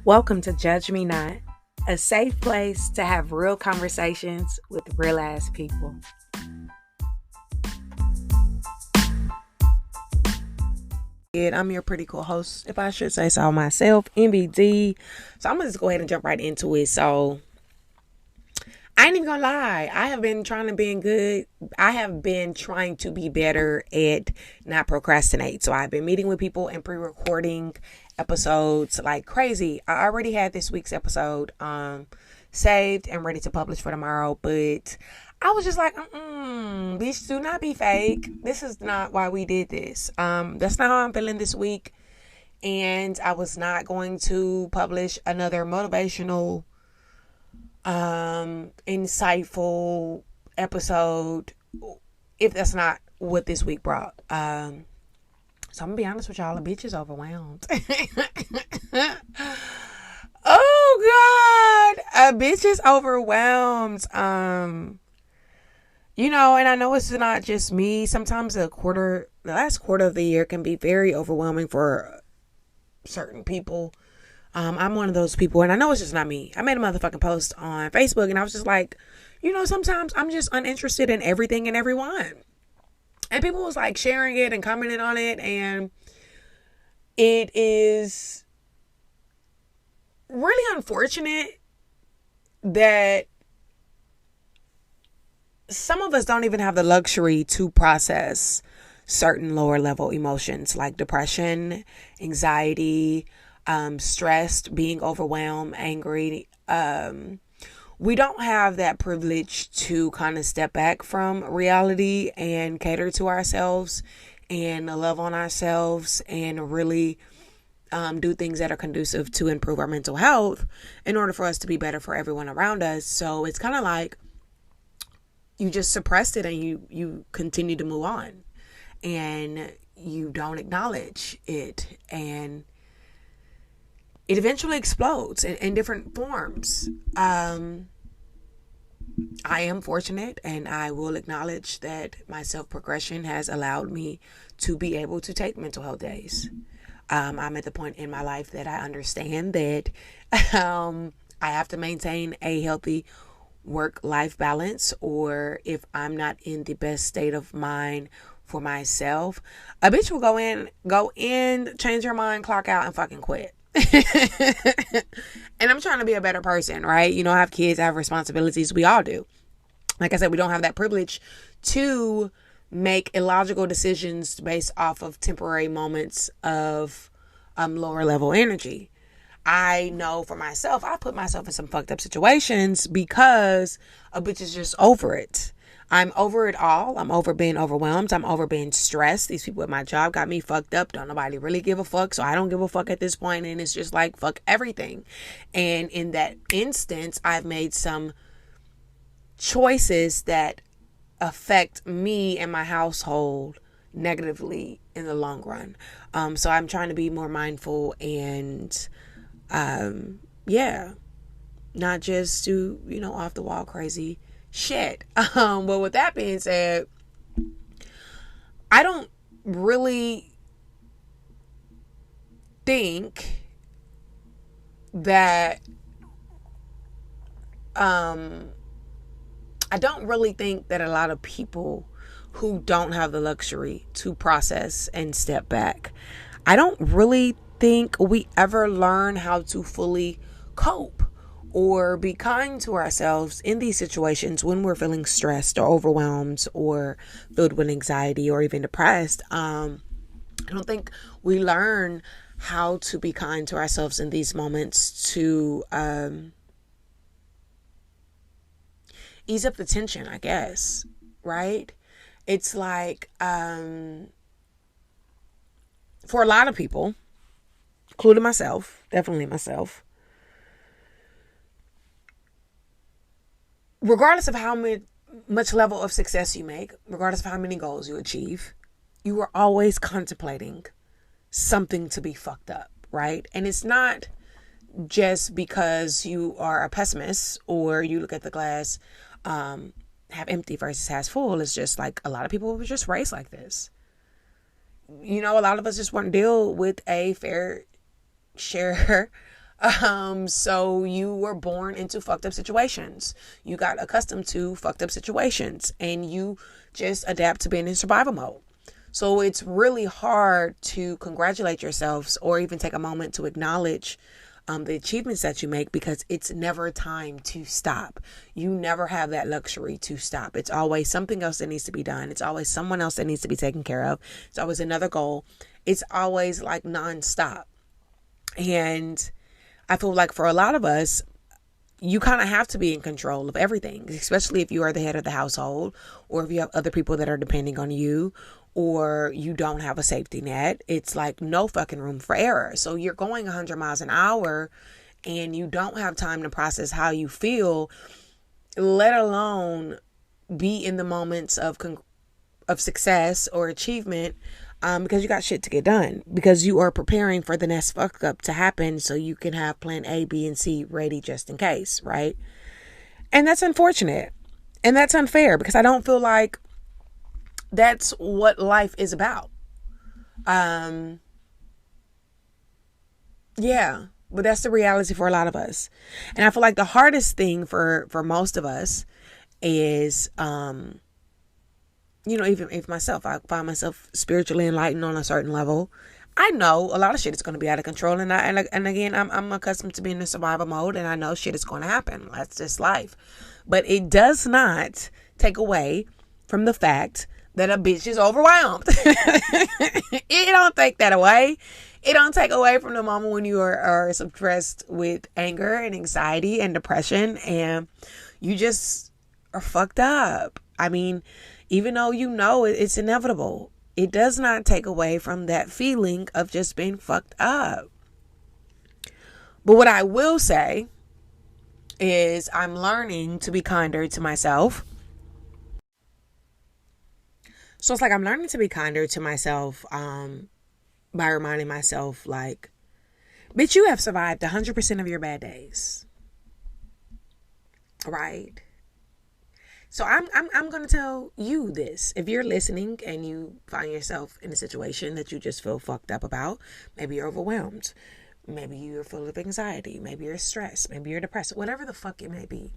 Welcome to Judge Me Not, a safe place to have real conversations with real ass people. I'm your pretty cool host, if I should say so myself, EnviiDee. So I'm going to just go ahead and jump right into it. So I ain't even gonna lie. I have been trying to be better at not procrastinate. So I've been meeting with people and pre-recording episodes like crazy. I already had this week's episode saved and ready to publish for tomorrow, but I was just like, bitch, do not be fake. This is not why we did this. That's not how I'm feeling this week. And I was not going to publish another motivational insightful episode if that's not what this week brought. So I'm gonna be honest with y'all, a bitch is overwhelmed. Oh God, a bitch is overwhelmed. And I know it's not just me. Sometimes the last quarter of the year can be very overwhelming for certain people. I'm one of those people, and I know it's just not me. I made a motherfucking post on Facebook, and I was just like, sometimes I'm just uninterested in everything and everyone. And people was like sharing it and commenting on it, and it is really unfortunate that some of us don't even have the luxury to process certain lower level emotions like depression, anxiety, stressed, being overwhelmed, angry. We don't have that privilege to kind of step back from reality and cater to ourselves and love on ourselves and really do things that are conducive to improve our mental health in order for us to be better for everyone around us. So it's kind of like you just suppressed it and you continue to move on and you don't acknowledge it, and it eventually explodes in different forms. I am fortunate, and I will acknowledge that my self-progression has allowed me to be able to take mental health days. I'm at the point in my life that I understand that I have to maintain a healthy work-life balance, or if I'm not in the best state of mind for myself, a bitch will go in, change her mind, clock out, and fucking quit. And I'm trying to be a better person, right? I have kids, I have responsibilities. We all do. Like I said, we don't have that privilege to make illogical decisions based off of temporary moments of lower level energy. I know for myself, I put myself in some fucked up situations because a bitch is just over it. I'm over it all. I'm over being overwhelmed. I'm over being stressed. These people at my job got me fucked up. Don't nobody really give a fuck. So I don't give a fuck at this point. And it's just like, fuck everything. And in that instance, I've made some choices that affect me and my household negatively in the long run. So I'm trying to be more mindful and, not just do, off the wall crazy shit. But with that being said, I don't really think that a lot of people who don't have the luxury to process and step back, I don't really think we ever learn how to fully cope or be kind to ourselves in these situations when we're feeling stressed or overwhelmed or filled with anxiety or even depressed. I don't think we learn how to be kind to ourselves in these moments to ease up the tension, I guess, right? It's like, for a lot of people, including myself, definitely myself, regardless of how much level of success you make, regardless of how many goals you achieve, you are always contemplating something to be fucked up, right? And it's not just because you are a pessimist or you look at the glass half empty versus half full. It's just like a lot of people were just raised like this. A lot of us just want to deal with a fair share So you were born into fucked up situations. You got accustomed to fucked up situations and you just adapt to being in survival mode. So it's really hard to congratulate yourselves or even take a moment to acknowledge the achievements that you make, because it's never time to stop. You never have that luxury to stop. It's always something else that needs to be done. It's always someone else that needs to be taken care of. It's always another goal. It's always like nonstop. And I feel like for a lot of us, you kind of have to be in control of everything, especially if you are the head of the household, or if you have other people that are depending on you, or you don't have a safety net. It's like no fucking room for error. So you're going 100 miles an hour and you don't have time to process how you feel, let alone be in the moments of success or achievement, because you got shit to get done, because you are preparing for the next fuck up to happen so you can have plan A, B, and C ready just in case, right? And that's unfortunate. And that's unfair, because I don't feel like that's what life is about. Yeah, but that's the reality for a lot of us. And I feel like the hardest thing for most of us is, even if myself, I find myself spiritually enlightened on a certain level. I know a lot of shit is going to be out of control. And again, I'm accustomed to being in survival mode, and I know shit is going to happen. That's just life. But it does not take away from the fact that a bitch is overwhelmed. It don't take that away. It don't take away from the moment when you are suppressed with anger and anxiety and depression, and you just are fucked up. I mean, even though you know it's inevitable, it does not take away from that feeling of just being fucked up. But what I will say is I'm learning to be kinder to myself. So it's like I'm learning to be kinder to myself by reminding myself, like, bitch, you have survived 100% of your bad days. Right? So I'm going to tell you this. If you're listening and you find yourself in a situation that you just feel fucked up about, maybe you're overwhelmed, maybe you're full of anxiety, maybe you're stressed, maybe you're depressed, whatever the fuck it may be.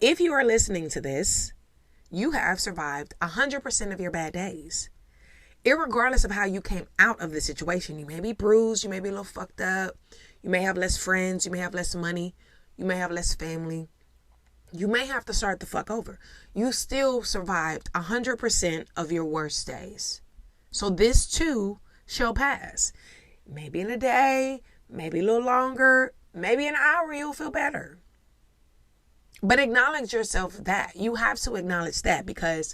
If you are listening to this, you have survived 100% of your bad days. Irregardless of how you came out of the situation, you may be bruised, you may be a little fucked up, you may have less friends, you may have less money, you may have less family. You may have to start the fuck over. You still survived 100% of your worst days. So this too shall pass. Maybe in a day, maybe a little longer, maybe an hour you'll feel better. But acknowledge yourself that. You have to acknowledge that, because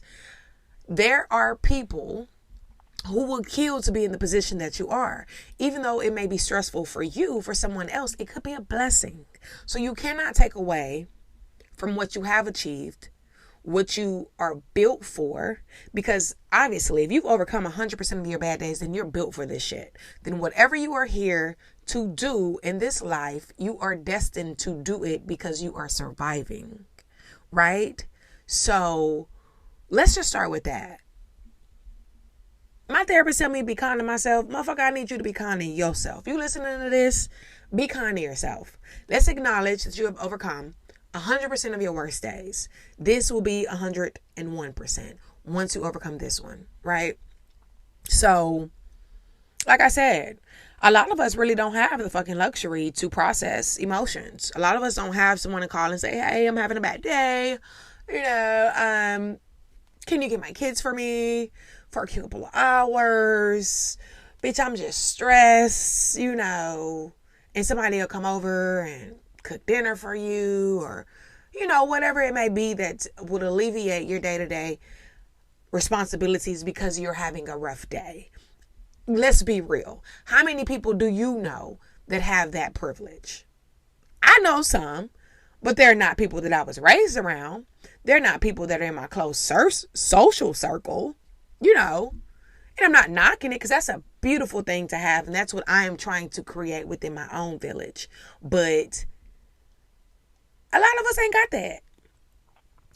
there are people who will kill to be in the position that you are. Even though it may be stressful for you, for someone else, it could be a blessing. So you cannot take away from what you have achieved, what you are built for, because obviously if you've overcome 100% of your bad days, then you're built for this shit. Then whatever you are here to do in this life, you are destined to do it because you are surviving, right? So let's just start with that. My therapist tell me to be kind to myself. Motherfucker, I need you to be kind to yourself. You listening to this? Be kind to yourself. Let's acknowledge that you have overcome 100% of your worst days. This will be 101% once you overcome this one, right? So, like I said, a lot of us really don't have the fucking luxury to process emotions. A lot of us don't have someone to call and say, hey, I'm having a bad day. Can you get my kids for me for a couple of hours? Bitch, I'm just stressed, and somebody will come over and cook dinner for you, or whatever it may be that would alleviate your day-to-day responsibilities because you're having a rough day. Let's be real. How many people do you know that have that privilege? I know some, but they're not people that I was raised around. They're not people that are in my close social circle, and I'm not knocking it, because that's a beautiful thing to have, and that's what I am trying to create within my own village. But a lot of us ain't got that.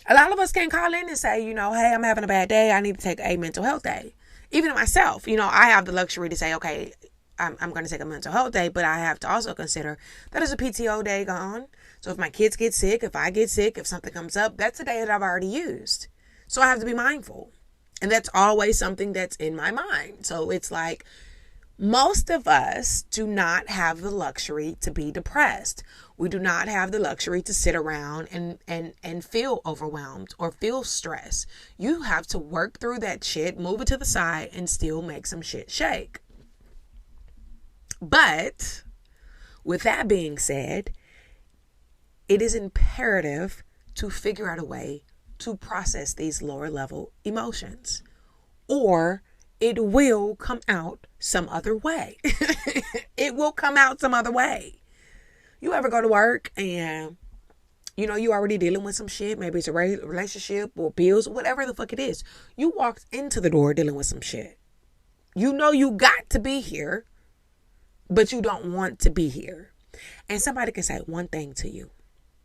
A lot of us can't call in and say, hey, I'm having a bad day. I need to take a mental health day. Even myself, I have the luxury to say, okay, I'm going to take a mental health day, but I have to also consider that is a PTO day gone. So if my kids get sick, if I get sick, if something comes up, that's a day that I've already used. So I have to be mindful. And that's always something that's in my mind. So it's like most of us do not have the luxury to be depressed. We do not have the luxury to sit around and feel overwhelmed or feel stress. You have to work through that shit, move it to the side, and still make some shit shake. But with that being said, it is imperative to figure out a way to process these lower level emotions, or it will come out some other way. It will come out some other way. You ever go to work and you already dealing with some shit, maybe it's a relationship or bills, whatever the fuck it is. You walked into the door dealing with some shit. You know you got to be here, but you don't want to be here. And somebody can say one thing to you.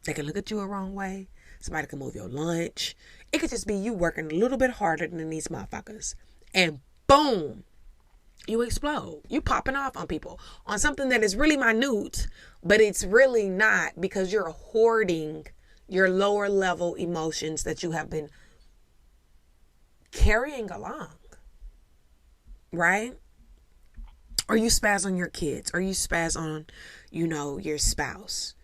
They can look at you a wrong way. Somebody can move your lunch. It could just be you working a little bit harder than these motherfuckers. And boom, you explode. You popping off on people on something that is really minute, but it's really not, because you're hoarding your lower level emotions that you have been carrying along. Right? Or you spaz on your kids, or you spaz on, your spouse,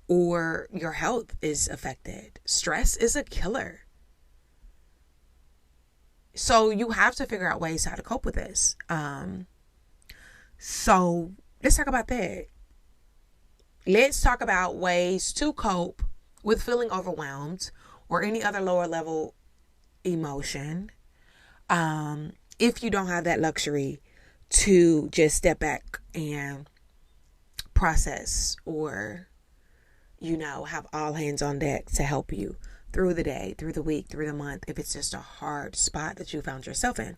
or your health is affected. Stress is a killer. So you have to figure out ways how to cope with this. So let's talk about that. Let's talk about ways to cope with feeling overwhelmed or any other lower level emotion. If you don't have that luxury to just step back and process, or, have all hands on deck to help you through the day, through the week, through the month, if it's just a hard spot that you found yourself in.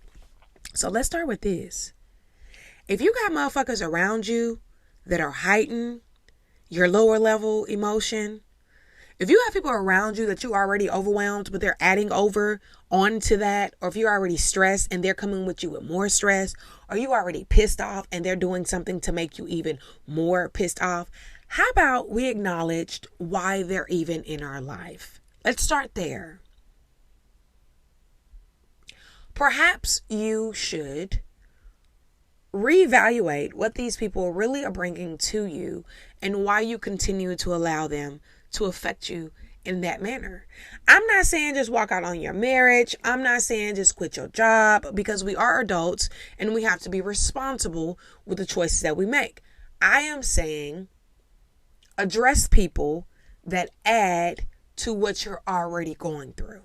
So let's start with this. If you got motherfuckers around you that are heightened your lower level emotion, if you have people around you that you already overwhelmed, but they're adding over onto that, or if you're already stressed and they're coming with you with more stress, or you already pissed off and they're doing something to make you even more pissed off, how about we acknowledge why they're even in our life? Let's start there. Perhaps you should reevaluate what these people really are bringing to you and why you continue to allow them to affect you in that manner. I'm not saying just walk out on your marriage. I'm not saying just quit your job, because we are adults and we have to be responsible with the choices that we make. I am saying address people that add to what you're already going through.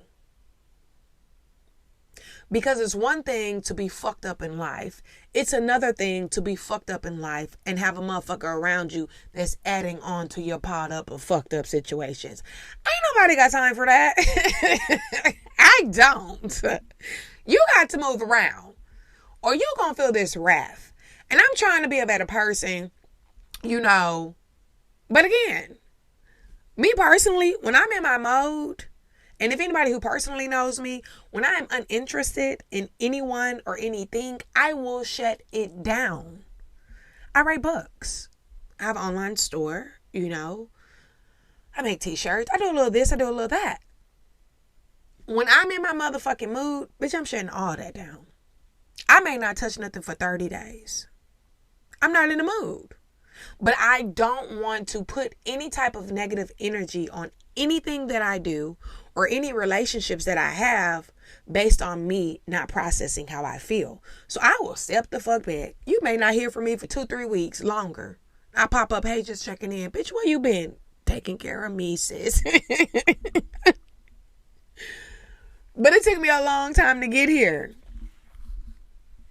Because it's one thing to be fucked up in life. It's another thing to be fucked up in life and have a motherfucker around you that's adding on to your piled up of fucked up situations. Ain't nobody got time for that. I don't. You got to move around, or you gonna feel this wrath. And I'm trying to be a better person, But again, me personally, when I'm in my mode, and if anybody who personally knows me, when I am uninterested in anyone or anything, I will shut it down. I write books. I have an online store, I make t-shirts. I do a little this, I do a little that. When I'm in my motherfucking mood, bitch, I'm shutting all that down. I may not touch nothing for 30 days. I'm not in the mood. But I don't want to put any type of negative energy on anything that I do or any relationships that I have based on me not processing how I feel. So I will step the fuck back. You may not hear from me for 2-3 weeks longer. I pop up, hey, just checking in. Bitch, where you been? Taking care of me, sis. But it took me a long time to get here.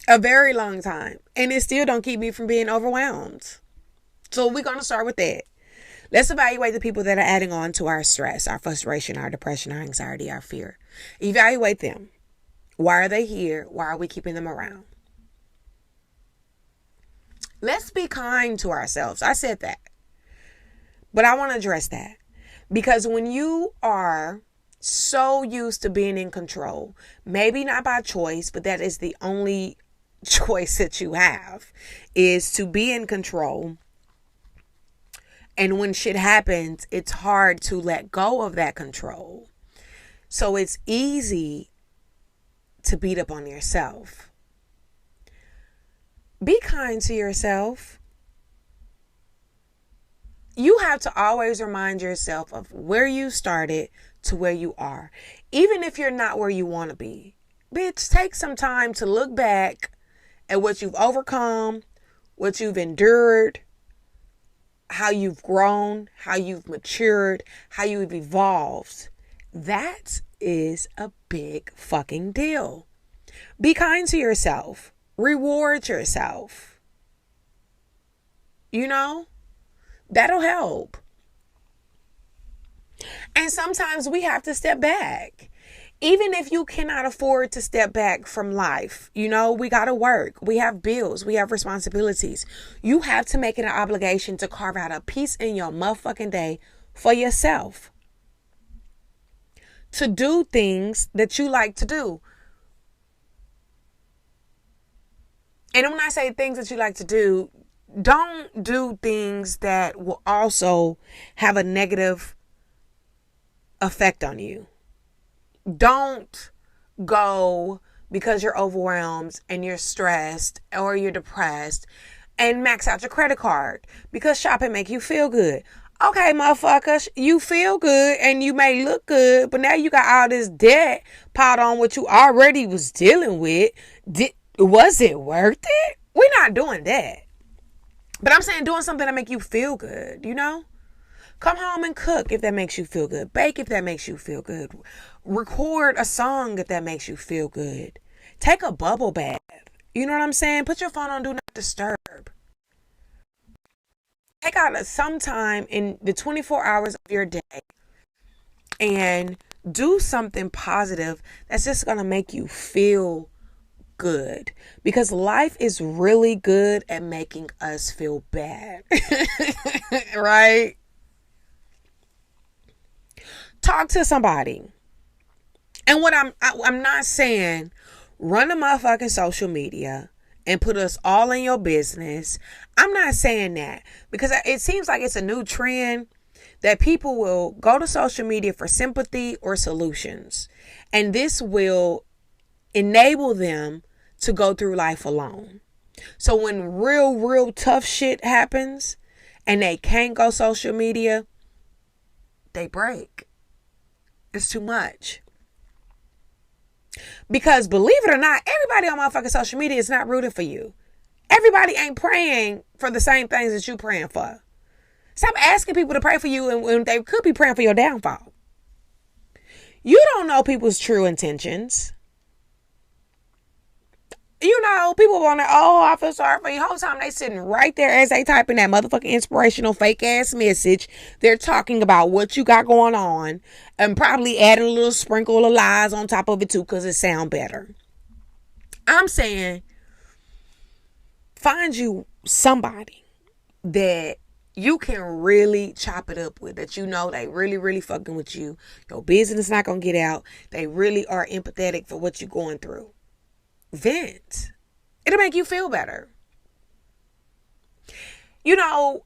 A very long time. And it still don't keep me from being overwhelmed. So we're going to start with that. Let's evaluate the people that are adding on to our stress, our frustration, our depression, our anxiety, our fear. Evaluate them. Why are they here? Why are we keeping them around? Let's be kind to ourselves. I said that. But I want to address that. Because when you are so used to being in control, maybe not by choice, but that is the only choice that you have is to be in control. And when shit happens, it's hard to let go of that control. So it's easy to beat up on yourself. Be kind to yourself. You have to always remind yourself of where you started to where you are. Even if you're not where you want to be. Bitch, take some time to look back at what you've overcome, what you've endured, how you've grown, how you've matured, how you've evolved. That is a big fucking deal. Be kind to yourself. Reward yourself. You know, that'll help. And sometimes we have to step back. Even if you cannot afford to step back from life, you know, we got to work. We have bills. We have responsibilities. You have to make it an obligation to carve out a piece in your motherfucking day for yourself. To do things that you like to do. And when I say things that you like to do, don't do things that will also have a negative effect on you. Don't go because you're overwhelmed and you're stressed or you're depressed and max out your credit card because shopping make you feel good. Okay, motherfuckers, you feel good and you may look good, but now you got all this debt piled on what you already was dealing with. Was it worth it? We're not doing that. But I'm saying doing something that make you feel good, you know? Come home and cook if that makes you feel good. Bake if that makes you feel good. Record a song if that makes you feel good. Take a bubble bath. You know what I'm saying? Put your phone on Do Not Disturb. Take out some time in the 24 hours of your day and do something positive that's just going to make you feel good. Because life is really good at making us feel bad. Right? Talk to somebody. And what I'm not saying run a motherfucking social media and put us all in your business. I'm not saying that because it seems like it's a new trend that people will go to social media for sympathy or solutions. And this will enable them to go through life alone. So when real tough shit happens and they can't go social media, they break. It's too much. Because believe it or not, everybody on motherfucking social media is not rooting for you. Everybody ain't praying for the same things that you praying for. Stop asking people to pray for you when they could be praying for your downfall. You don't know people's true intentions. You know, people want to, I feel sorry for you. The whole time they sitting right there as they typing that motherfucking inspirational fake ass message. They're talking about what you got going on and probably adding a little sprinkle of lies on top of it too because it sound better. I'm saying find you somebody that you can really chop it up with, that you know they really fucking with you. Your business not going to get out. They really are empathetic for what you're going through. Vent. It'll make you feel better. You know,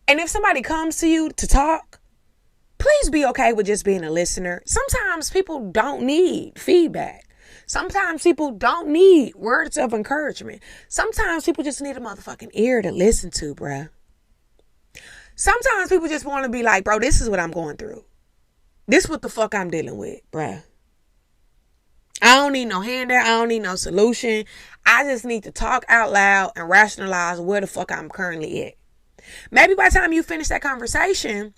and if somebody comes to you to talk, please be okay with just being a listener. Sometimes people don't need feedback. Sometimes people don't need words of encouragement. Sometimes people just need a motherfucking ear to listen to, bruh. Sometimes people just want to be like, bro, this is what I'm going through. This is what the fuck I'm dealing with, bruh. I don't need no handout. I don't need no solution. I just need to talk out loud and rationalize where the fuck I'm currently at. Maybe by the time you finish that conversation,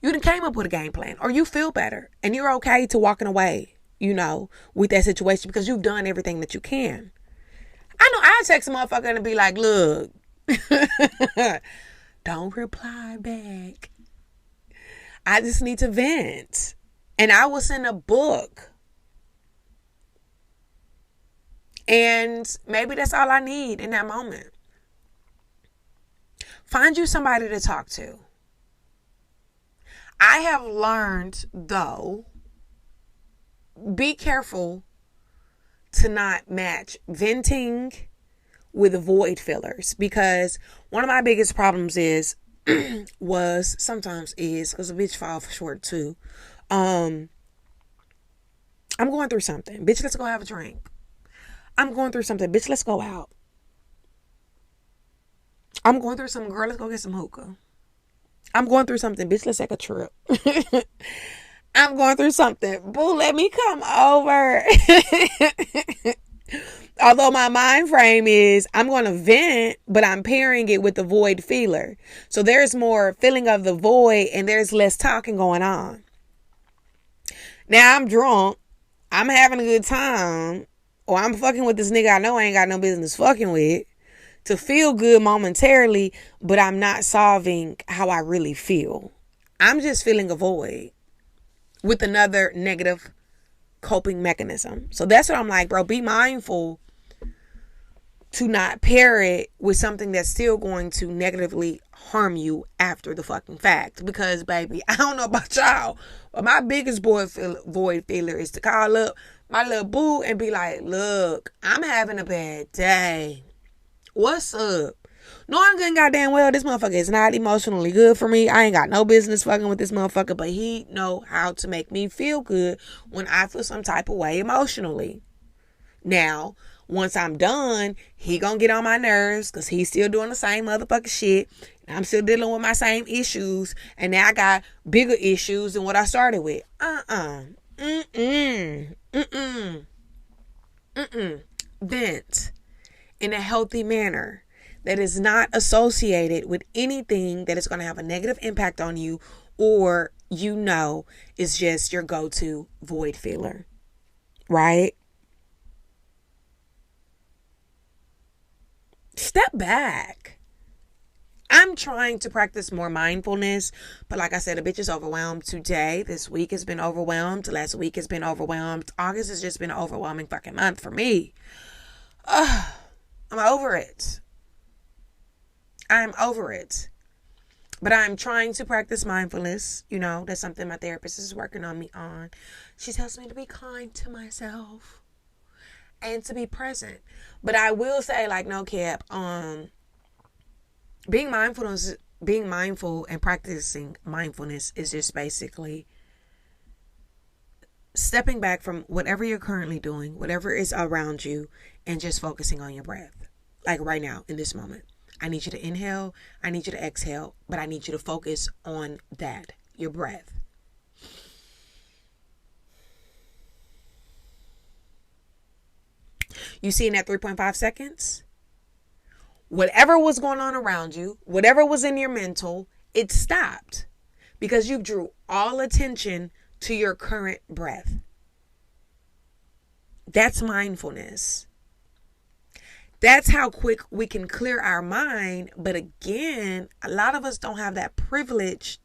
you done came up with a game plan or you feel better and you're okay to walking away, you know, with that situation because you've done everything that you can. I know I text a motherfucker and be like, look, don't reply back. I just need to vent. And I will send a book. And maybe that's all I need in that moment. Find you somebody to talk to. I have learned, though, be careful to not match venting with void fillers, because one of my biggest problems is sometimes because a bitch fall short too. I'm going through something. Bitch, let's go have a drink. I'm going through something. Bitch, let's go out. I'm going through something. Girl, let's go get some hookah. I'm going through something. Bitch, let's take a trip. I'm going through something. Boo, let me come over. Although my mind frame is I'm going to vent, but I'm pairing it with the void feeler. So there's more feeling of the void and there's less talking going on. Now I'm drunk. I'm having a good time. Or I'm fucking with this nigga I know I ain't got no business fucking with. To feel good momentarily, but I'm not solving how I really feel. I'm just feeling a void with another negative coping mechanism. So that's what I'm like, bro, be mindful to not pair it with something that's still going to negatively harm you after the fucking fact. Because, baby, I don't know about y'all, but my biggest void feeler is to call up my little boo and be like, look, I'm having a bad day. What's up? Knowing good and goddamn well this motherfucker is not emotionally good for me. I ain't got no business fucking with this motherfucker, but he know how to make me feel good when I feel some type of way emotionally. Now, once I'm done, he gonna get on my nerves because he's still doing the same motherfucking shit. And I'm still dealing with my same issues. And now I got bigger issues than what I started with. Vent in a healthy manner that is not associated with anything that is going to have a negative impact on you, or is just your go-to void filler, right? Step back. I'm trying to practice more mindfulness, but like I said, a bitch is overwhelmed today. This week has been overwhelmed. Last week has been overwhelmed. August has just been an overwhelming fucking month for me. I'm over it. I'm over it. But I'm trying to practice mindfulness. That's something my therapist is working on me on. She tells me to be kind to myself and to be present. But I will say, like, no cap, being mindful and practicing mindfulness is just basically stepping back from whatever you're currently doing, whatever is around you, and just focusing on your breath. Like right now, in this moment. I need you to inhale, I need you to exhale, but I need you to focus on that, your breath. You see in that 3.5 seconds? Whatever was going on around you, whatever was in your mental, it stopped. Because you drew all attention to your current breath. That's mindfulness. That's how quick we can clear our mind. But again, a lot of us don't have that privilege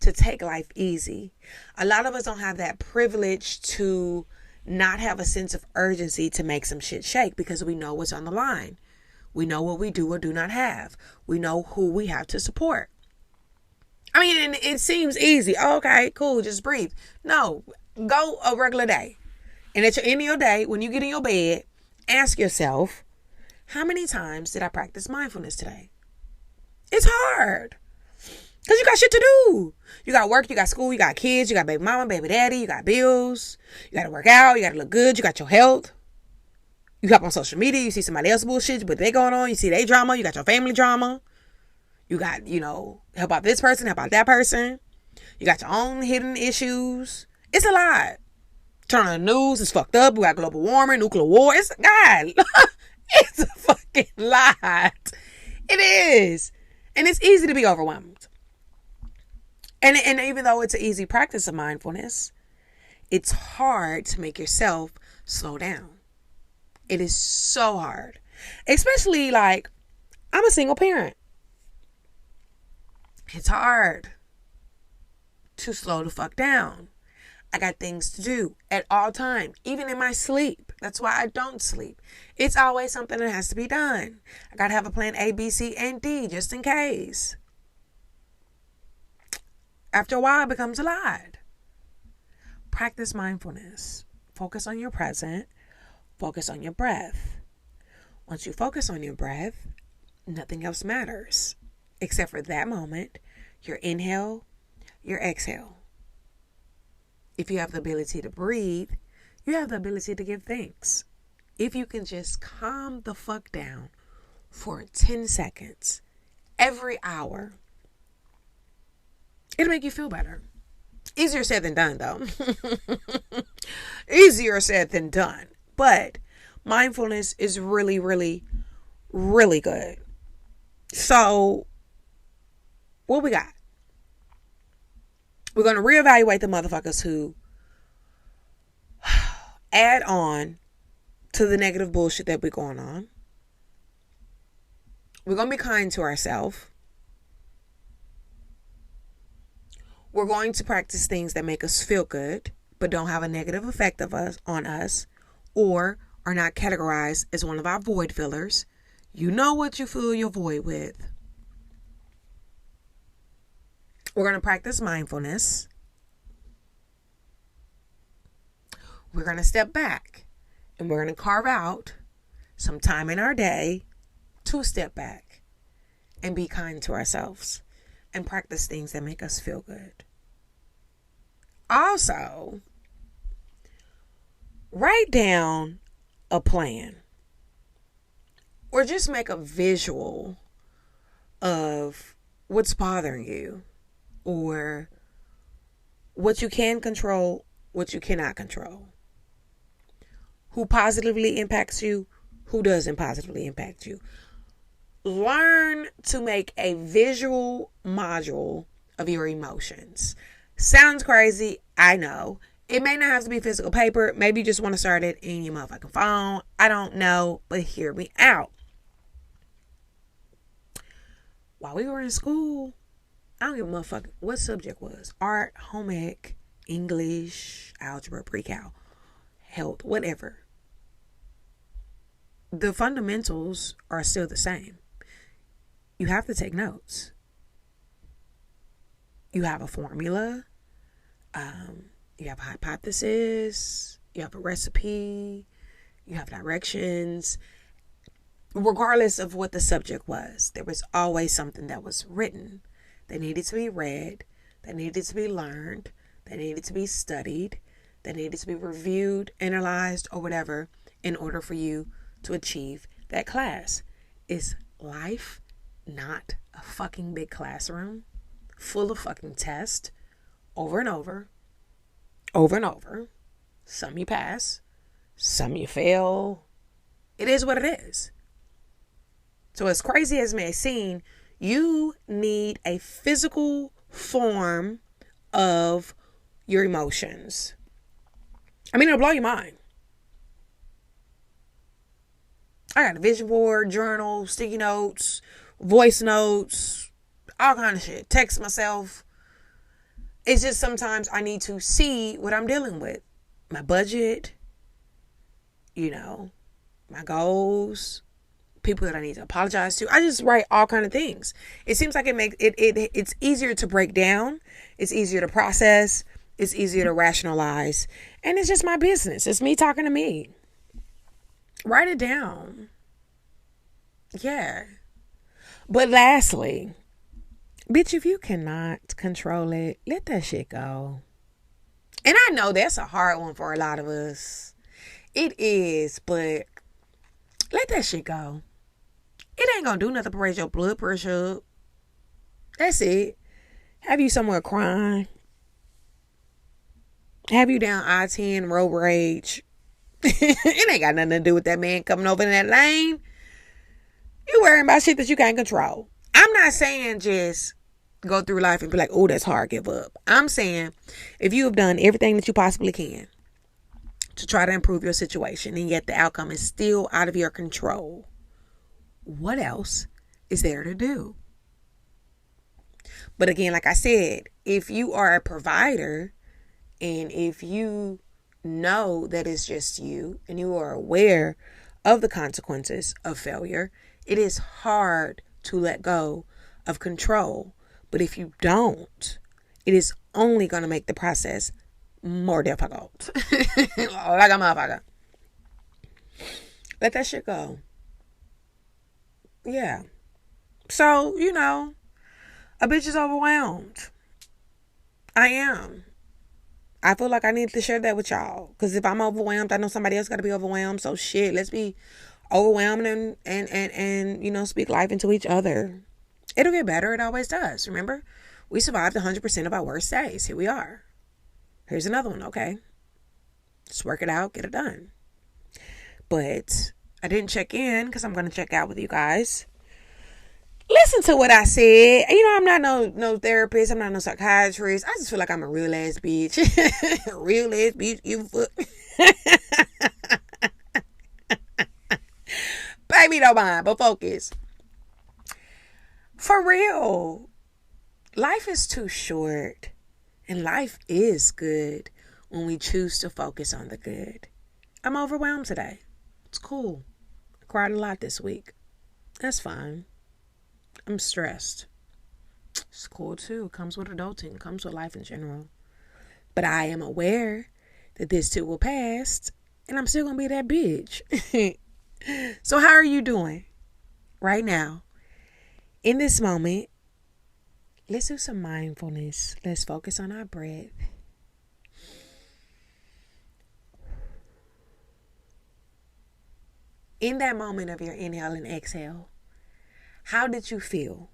to take life easy. A lot of us don't have that privilege to not have a sense of urgency to make some shit shake, because we know what's on the line. We know what we do or do not have. We know who we have to support. I mean, it seems easy. Okay, cool, just breathe. No, go a regular day. And at the end of your day, when you get in your bed, ask yourself, how many times did I practice mindfulness today? It's hard. Because you got shit to do. You got work, you got school, you got kids, you got baby mama, baby daddy, you got bills. You got to work out, you got to look good, you got your health. You hop on social media, you see somebody else bullshit, but they going on, you see their drama, you got your family drama. You got, help out this person, help out that person. You got your own hidden issues. It's a lot. Turn on the news, it's fucked up. We got global warming, nuclear war. It's, God, it's a fucking lot. It is. And it's easy to be overwhelmed. And even though it's an easy practice of mindfulness, it's hard to make yourself slow down. It is so hard. Especially, like, I'm a single parent. It's hard to slow the fuck down. I got things to do at all times, even in my sleep. That's why I don't sleep. It's always something that has to be done. I got to have a plan A, B, C, and D just in case. After a while, it becomes a lot. Practice mindfulness. focus on your present, focus on your breath. Once you focus on your breath, nothing else matters except for that moment, your inhale, your exhale. If you have the ability to breathe, you have the ability to give thanks. If you can just calm the fuck down for 10 seconds every hour, it'll make you feel better. Easier said than done, though. Easier said than done. But mindfulness is really, really, really good. So, what we got? We're going to reevaluate the motherfuckers who add on to the negative bullshit that we're going on. We're going to be kind to ourselves. We're going to practice things that make us feel good, but don't have a negative effect on us, or are not categorized as one of our void fillers. You know what you fill your void with. We're going to practice mindfulness. We're going to step back and we're going to carve out some time in our day to step back and be kind to ourselves and practice things that make us feel good. Also, write down a plan or just make a visual of what's bothering you or what you can control, what you cannot control. Who positively impacts you, who doesn't positively impact you. Learn to make a visual module of your emotions. Sounds crazy, I know. It may not have to be physical paper. Maybe you just want to start it in your motherfucking phone. I don't know, but hear me out. While we were in school, I don't give a motherfucker what subject was. Art, home ec, English, algebra, pre-cal, health, whatever. The fundamentals are still the same. You have to take notes. You have a formula. You have a hypothesis. You have a recipe. You have directions. Regardless of what the subject was, there was always something that was written that needed to be read, that needed to be learned, that needed to be studied, that needed to be reviewed, analyzed, or whatever in order for you to achieve that class. Is life not a fucking big classroom full of fucking tests over and over and over? Some you pass, some you fail. It is what it is. So as crazy as it may seem, you need a physical form of your emotions. I mean, it'll blow your mind. I got a vision board, journal, sticky notes, voice notes, all kind of shit. Text myself. It's just sometimes I need to see what I'm dealing with. My budget, my goals, people that I need to apologize to. I just write all kind of things. It seems like it's easier to break down. It's easier to process. It's easier to rationalize. And it's just my business. It's me talking to me. Write it down. Yeah. But lastly, bitch, if you cannot control it, let that shit go. And I know that's a hard one for a lot of us. It is, but let that shit go. It ain't gonna do nothing to raise your blood pressure up. That's it. Have you somewhere crying? Have you down I-10 road rage? It ain't got nothing to do with that man coming over in that lane. You worrying about shit that you can't control. I'm not saying just go through life and be like, oh, that's hard, give up. I'm saying if you have done everything that you possibly can to try to improve your situation and yet the outcome is still out of your control, what else is there to do? But again, like I said, if you are a provider and if you know that it's just you and you are aware of the consequences of failure, it is hard to let go of control. But if you don't, it is only going to make the process more difficult. Like a motherfucker. Let that shit go. Yeah. So, a bitch is overwhelmed. I am. I feel like I need to share that with y'all. Because if I'm overwhelmed, I know somebody else got to be overwhelmed. So shit, let's be overwhelmed and speak life into each other. It'll get better. It always does. Remember? We survived 100% of our worst days. Here we are. Here's another one, okay? Let's work it out. Get it done. But I didn't check in because I'm going to check out with you guys. Listen to what I said. I'm not no therapist. I'm not no psychiatrist. I just feel like I'm a real ass bitch. Real ass bitch. You fuck. Baby, don't mind, but focus. For real. Life is too short. And life is good when we choose to focus on the good. I'm overwhelmed today. It's cool. I cried a lot this week. That's fine. I'm stressed. It's cool too. It comes with adulting. It comes with life in general. But I am aware that this too will pass. And I'm still going to be that bitch. So how are you doing right now? In this moment, let's do some mindfulness. Let's focus on our breath. In that moment of your inhale and exhale, how did you feel?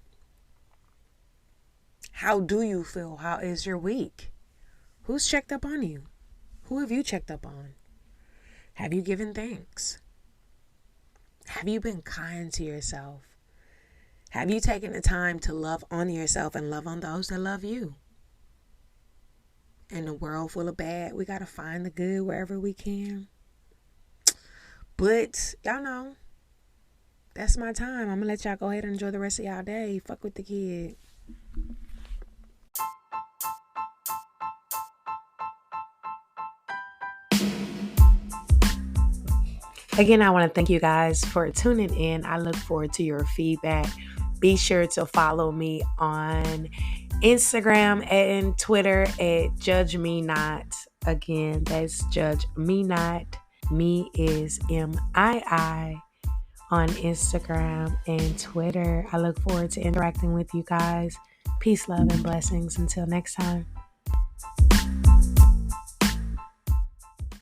How do you feel? How is your week? Who's checked up on you? Who have you checked up on? Have you given thanks? Have you been kind to yourself? Have you taken the time to love on yourself and love on those that love you? In a world full of bad, we got to find the good wherever we can. But, y'all know, that's my time. I'm going to let y'all go ahead and enjoy the rest of y'all day. Fuck with the kid. Again, I want to thank you guys for tuning in. I look forward to your feedback. Be sure to follow me on Instagram and Twitter at Judge Me Not. Again, that's Judge Me Not. Me is MII on Instagram and Twitter. I look forward to interacting with you guys. Peace, love, and blessings. Until next time.